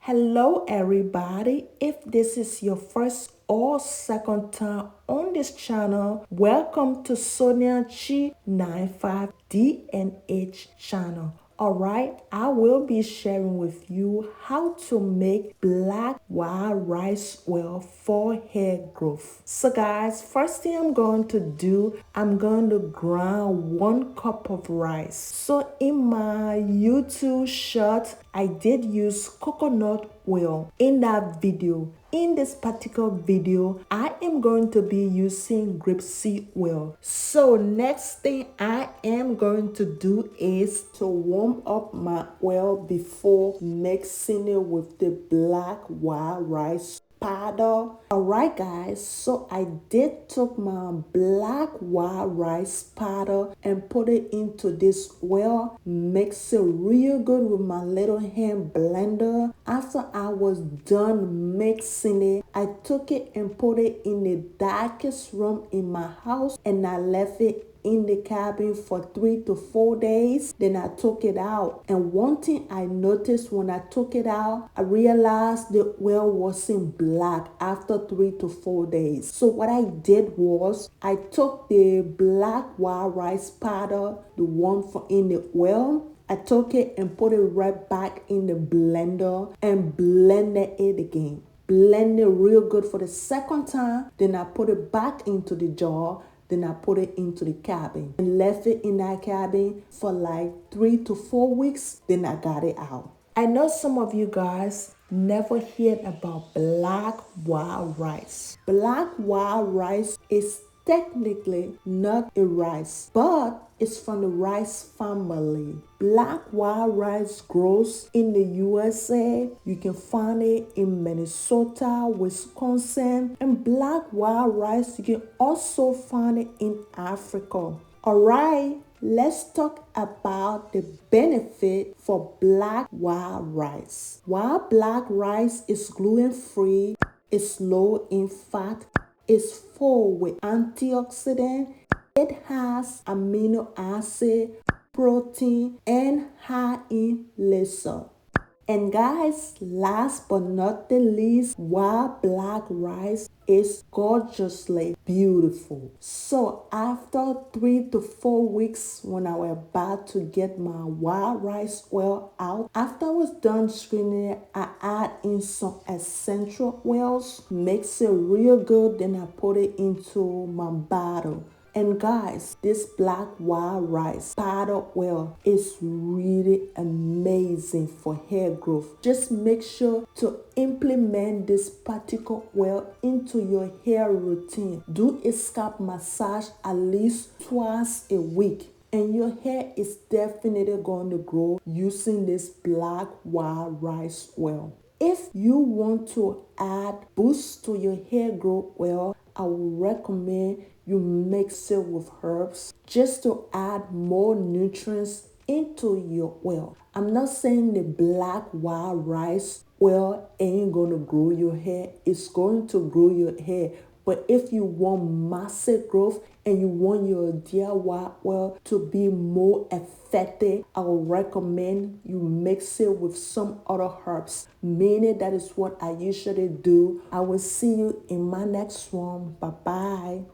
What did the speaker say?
Hello everybody. If this is your first or second time on this channel, welcome to Sonia G95 DNH channel. Alright, I will be sharing with you how to make black wild rice oil for hair growth. So guys, first thing I'm going to do, I'm going to grind 1 cup of rice. So in my YouTube short, I did use coconut oil in that video. In this particular video, I am going to be using grapeseed oil. So next thing I am going to do is to warm up my oil before mixing it with the black wild rice powder. Alright guys, so I did took my black wild rice powder and put it into this oil, mix it real good with my little hand blender. After I was done mixing it, I took it and put it in the darkest room in my house and I left it in the cabin for 3 to 4 days. Then I took it out, and one thing I noticed when I took it out, I realized the oil wasn't black after 3 to 4 days. So what I did was I took the black wild rice powder, the one for in the oil, I took it and put it right back in the blender and blended it again. Blend it real good for the second time. Then I put it back into the jar. Then I put it into the cabin and left it in that cabin for like 3 to 4 weeks. Then I got it out. I know some of you guys never heard about black wild rice. Black wild rice is technically not a rice, but it's from the rice family. Black wild rice grows in the USA. You can find it in Minnesota, Wisconsin, and black wild rice you can also find it in Africa. Alright, let's talk about the benefit for black wild rice. While black rice is gluten-free, it's low in fat, it's full with antioxidant, it has amino acid, protein, and high in lysol. And guys, last but not the least, wild black rice is gorgeously beautiful. So after 3 to 4 weeks, when I was about to get my wild rice oil out, after I was done screening it, I add in some essential oils, mix it real good, then I put it into my bottle. And guys, this black wild rice powder oil is really amazing for hair growth. Just make sure to implement this particular oil into your hair routine. Do a scalp massage at least twice a week, and your hair is definitely going to grow using this black wild rice oil. If you want to add boost to your hair growth oil, I would recommend you mix it with herbs just to add more nutrients into your oil. I'm not saying the black wild rice oil ain't gonna grow your hair. It's going to grow your hair. But if you want massive growth and you want your DIY oil to be more effective, I would recommend you mix it with some other herbs. Meaning that is what I usually do. I will see you in my next one. Bye-bye.